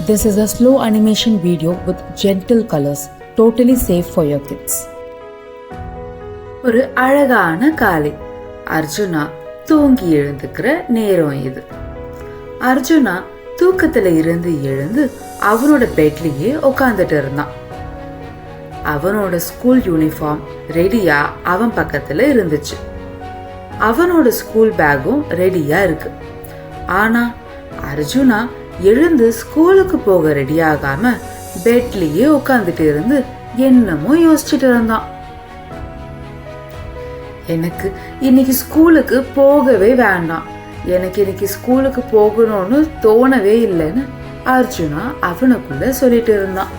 This is a slow animation video with gentle colors, totally safe for your kids. ஒரு அழகான காலை. அர்ஜுனா தூங்கி எழுந்துக்கிற நேரம் இது. அர்ஜுனா தூக்கத்துல இருந்து எழுந்து அவனோட பெட்லயே உட்காந்துட்டு இருந்தான். அவனோட ஸ்கூல் யூனிஃபார்ம் ரெடியா அவன் பக்கத்துல இருந்துச்சு. அவனோட ஸ்கூல் பேக்கும் ரெடியா இருக்கு. ஆனா அர்ஜுனா எழுந்து ஸ்கூலுக்கு போக ரெடியாகாம பெட்லயே உட்காந்துட்டு இருந்து என்னமோ யோசிச்சுட்டு இருந்தான். எனக்கு இன்னைக்கு ஸ்கூலுக்கு போகவே வேண்டாம், எனக்கு இன்னைக்கு ஸ்கூலுக்கு போகணும்னு தோணவே இல்லைன்னு அர்ஜுனா அவனுக்குள்ள சொல்லிட்டு இருந்தான்.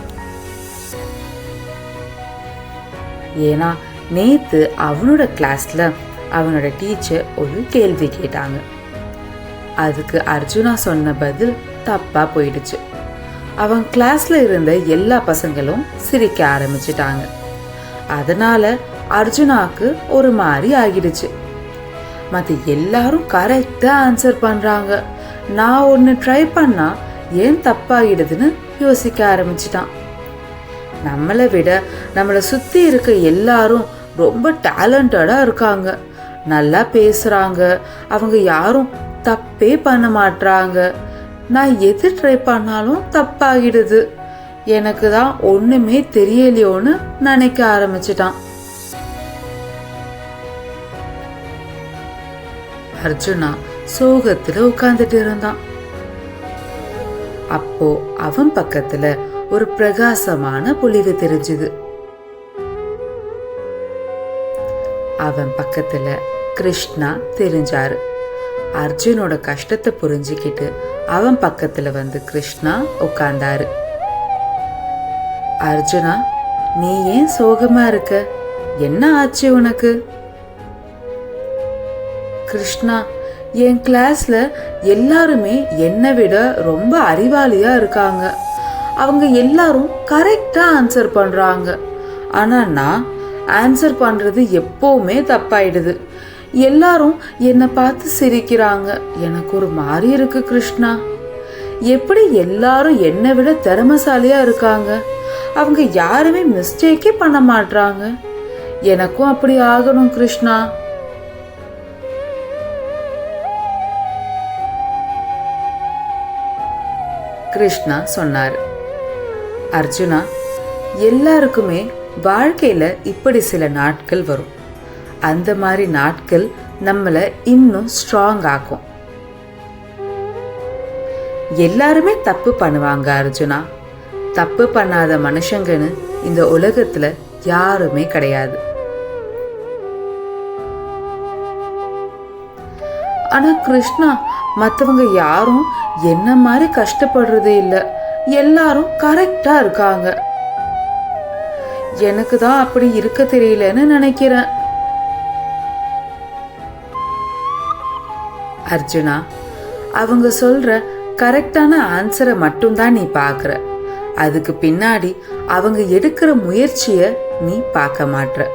ஏன்னா நேத்து அவனோட கிளாஸ்ல அவனோட டீச்சர் ஒரு கேள்வி கேட்டாங்க. அதுக்கு அர்ஜுனா சொன்ன பதில் தப்பா போயிடுச்சு. அவன் கிளாஸ்ல இருந்த எல்லா பசங்களும் சிரிக்க ஆரம்பிச்சிட்டாங்க. அதனால அர்ஜுனாக்கு ஒரு மாதிரி ஆகிடுச்சு. மற்ற எல்லாரும் கரெக்டா ஆன்சர் பண்றாங்க, நான் ஒன்னு ட்ரை பண்ணா ஏன் தப்பாகிடுதுன்னு யோசிக்க ஆரம்பிச்சிட்டான். நம்மளை விட நம்மளை சுத்தி இருக்க எல்லாரும் ரொம்ப டேலண்டடா இருக்காங்க, நல்லா பேசுறாங்க, அவங்க யாரும் தப்பே பண்ண மாட்டாங்க. நான் எது ட்ரை பண்ணாலும் தப்பாகிடுது, எனக்கு தான் ஒண்ணுமே தெரியலையோன்னு நினைக்க ஆரம்பிச்சிட்டான். அர்ஜுனா சோகத்துல உட்கார்ந்துட்டு இருந்தான். அப்போ அவன் பக்கத்துல ஒரு பிரகாசமான பொலிவு தெரிஞ்சுது. அவன் பக்கத்துல கிருஷ்ணா தெரிஞ்சாரு. அர்ஜுனோட கஷ்டத்தை புரிஞ்சுக்கிட்டு அவன் பக்கத்துல வந்து கிருஷ்ணா உட்கார்ந்தாரு. அர்ஜுனா, நீ ஏன் சோகமா இருக்க? என்ன ஆச்சு உனக்கு? கிருஷ்ணா, என் கிளாஸ்ல எல்லாருமே என்னை விட ரொம்ப அறிவாளியா இருக்காங்க, அவங்க எல்லாரும் கரெக்டா ஆன்சர் பண்றாங்க. ஆனா நான் ஆன்சர் பண்றது எப்பவுமே தப்பாயிடுது, எல்லாரும் என்னை பார்த்து சிரிக்கிறாங்க, எனக்கு ஒரு மாதிரி இருக்கு கிருஷ்ணா. எப்படி எல்லாரும் என்னை விட திறமைசாலியா இருக்காங்க, அவங்க யாருமே மிஸ்டேக்கே பண்ண மாட்டாங்க, எனக்கும் அப்படி ஆகணும் கிருஷ்ணா. கிருஷ்ணா சொன்னார். அர்ஜுனா, எல்லாருக்குமே வாழ்க்கையில இப்படி சில நாட்கள் வரும். அந்த மாதிரி நாட்கள் நம்மளை இன்னும் ஸ்ட்ராங் ஆக்கும். எல்லாருமே தப்பு பண்ணுவாங்க அர்ஜுனா, தப்பு பண்ணாத மனுஷங்கன்னு இந்த உலகத்துல யாருமே கிடையாது. ஆனா கிருஷ்ணா, மற்றவங்க யாரும் என்ன மாதிரி கஷ்டப்படுறது இல்ல, எல்லாரும் கரெக்டா இருக்காங்க, எனக்கு தான் அப்படி இருக்க தெரியலன்னு நினைக்கிறேன். அர்ஜுனா, அவங்க சொல்ற கரெக்டான ஆன்சரை மட்டும்தான் நீ பாக்குற, அதுக்கு பின்னாடி அவங்க எடுக்கிற முயற்சிய நீ பார்க்க மாட்ற.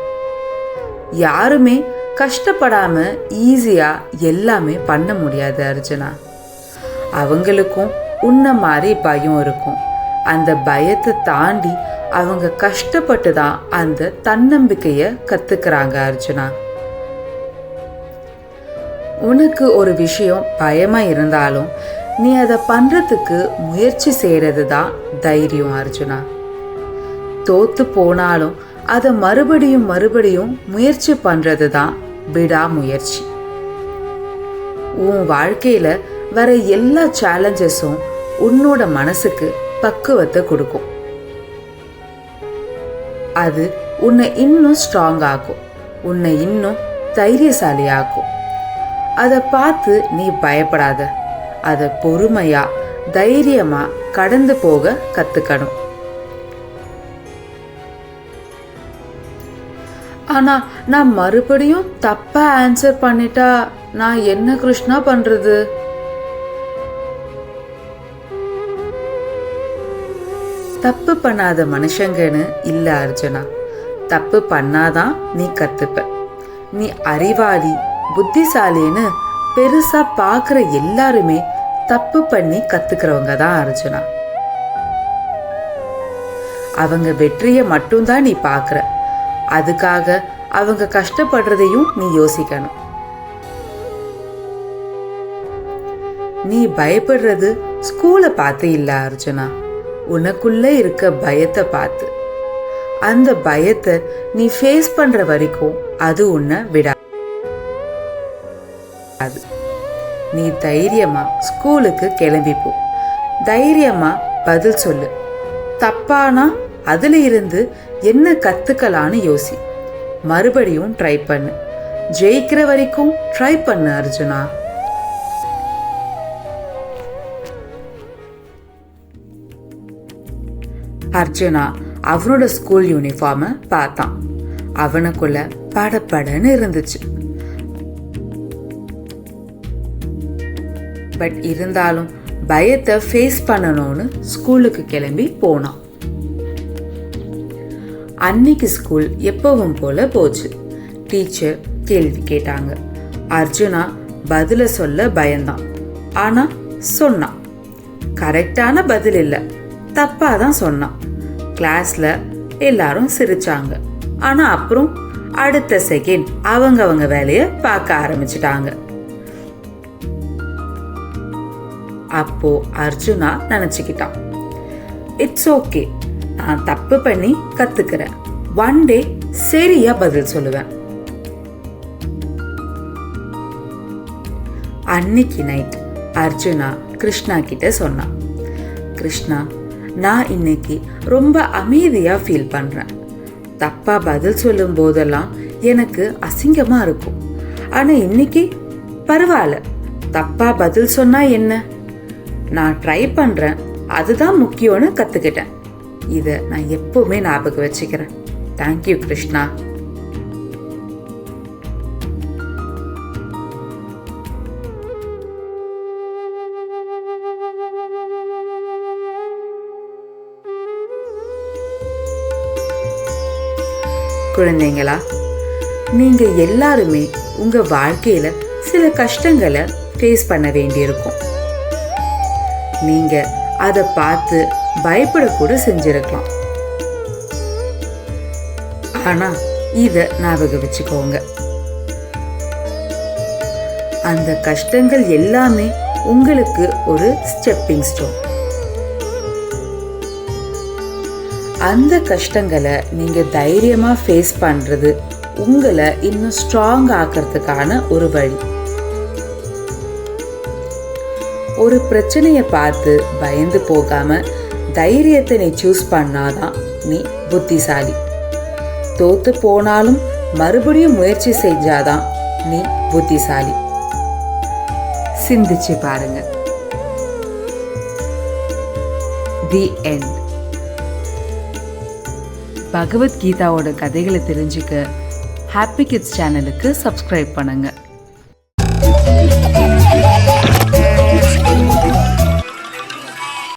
யாருமே கஷ்டப்படாம ஈஸியா எல்லாமே பண்ண முடியாது அர்ஜுனா. அவங்களுக்கும் உன்ன மாதிரி பயம் இருக்கும். அந்த பயத்தை தாண்டி அவங்க கஷ்டப்பட்டு தான் அந்த தன்னம்பிக்கைய கத்துக்கிறாங்க அர்ஜுனா. உனக்கு ஒரு விஷயம் பயமா இருந்தாலும் நீ அதை பண்றதுக்கு முயற்சி செய்யறது தான் தைரியம் அர்ஜுனா. தோத்து போனாலும் அதை மறுபடியும் மறுபடியும் முயற்சி பண்றது தான் விடாமுயற்சி. உன் வாழ்க்கையில வர எல்லா சேலஞ்சஸும் உன்னோட மனசுக்கு பக்குவத்தை கொடுக்கும். அது உன்னை இன்னும் ஸ்ட்ராங் ஆக்கும், உன்னை இன்னும் தைரியசாலி ஆக்கும். அதை பார்த்து நீ பயப்படாத, அதை பொறுமையா தைரியமா கடந்து போக கத்துக்கணும். ஆனா நான் மறுபடியும் தப்பா ஆன்சர் பண்ணிட்டா நான் என்ன கிருஷ்ணா பண்றது? தப்பு பண்ணாத மனுஷங்கன்னு இல்ல அர்ஜுனா, தப்பு பண்ணாதான் நீ கத்துப்ப. நீ அறிவாளி புத்திசாலின்னு பெருசா பாக்குற எல்லாருமே தப்பு பண்ணி கத்துக்கிறவங்க தான் அர்ஜுனா. அவங்க வெற்றியை மட்டும்தான் நீ பார்க்குற. அதுக்காக அவங்க கஷ்டப்படுறதையும் நீ யோசிக்கணும். நீ பயப்படுறது ஸ்கூலை பார்த்து இல்ல அர்ஜுனா, உனக்குள்ள இருக்க பயத்தை பார்த்து. அந்த பயத்தை நீ ஃபேஸ் பண்ற வரைக்கும் அது உன்னை விடாது. நீ தைரியமா ஸ்கூலுக்கு கிளம்பி போ. தைரியமா பதில் சொல்லு. தப்பானா அதுல இருந்து என்ன கத்துக்கலான்னு யோசி. மறுபடியும் ட்ரை பண்ணு. ஜெயிக்கிற வரைக்கும் ட்ரை பண்ணு அர்ஜுனா. அர்ஜுனா அவனோட ஸ்கூல் யூனிஃபார்மை பார்த்தான். அவனுக்குள்ள படப்படன்னு இருந்துச்சு. பட் இருந்தாலும் பயத்தை ஃபேஸ் பண்ணணும்னு ஸ்கூலுக்கு கிளம்பி போனான். அன்னைக்கு ஸ்கூல் எப்பவும் போல போச்சு. டீச்சர் கேள்வி கேட்டாங்க. அர்ஜுனா பதில சொல்ல பயந்தான். ஆனா சொன்னான். கரெக்டான பதில் இல்லை, தப்பா தான் சொன்னான். கிளாஸ்ல எல்லாரும் சிரிச்சாங்க. ஆனா அப்புறம் அடுத்த செகண்ட் அவங்க வேலைய பார்க்க ஆரம்பிச்சிட்டாங்க. அப்போ அர்ஜுனா நினைச்சுக்கிட்டான், இட்ஸ் ஓகே, நான் தப்பு பண்ணி கத்துக்கிறேன். ஒன் டே சரியா பதில் சொல்லுவேன். அன்னைக்கு நைட் அர்ஜுனா கிருஷ்ணா கிட்ட சொன்னான். கிருஷ்ணா, நான் இன்னைக்கு ரொம்ப அமைதியா ஃபீல் பண்றேன். தப்பா பதில் சொல்லும் போதெல்லாம் எனக்கு அசிங்கமா இருக்கும். ஆனா இன்னைக்கு பரவாயில்ல, தப்பா பதில் சொன்னா என்ன, நான் ட்ரை பண்றேன், அதுதான் முக்கியம்னு கத்துக்கிட்டேன். இத நான் எப்பவுமே ஞாபகம் வச்சுக்கிறேன். தேங்க்யூ கிருஷ்ணா. குழந்தைங்களா, நீங்க எல்லாருமே உங்க வாழ்க்கையில சில கஷ்டங்களை ஃபேஸ் பண்ண வேண்டியிருக்கும். நீங்க அதை பார்த்து பயப்படக்கூட செஞ்சிருக்கலாம். ஆனா இத ஞாபகம் வச்சுக்கோங்க, அந்த கஷ்டங்கள் எல்லாமே உங்களுக்கு ஒரு ஸ்டெப்பிங் ஸ்டோன். அந்த கஷ்டங்களை நீங்க தைரியமா ஃபேஸ் பண்றது உங்களை இன்னும் ஸ்ட்ராங் ஆக்கிறதுக்கான ஒரு வழி. ஒரு பிரச்சனையை பார்த்து பயந்து போகாம தைரியத்தை நீ சூஸ் பண்ணாதான் நீ புத்திசாலி. தோத்து போனாலும் மறுபடியும் முயற்சி செஞ்சாதான் நீ புத்திசாலி. சிந்திச்சு பாருங்க. The end. பகவத்கீதாவோட கதைகளை தெரிஞ்சுக்க ஹாப்பி கிட்ஸ் சேனலுக்கு சப்ஸ்கிரைப் பண்ணுங்க.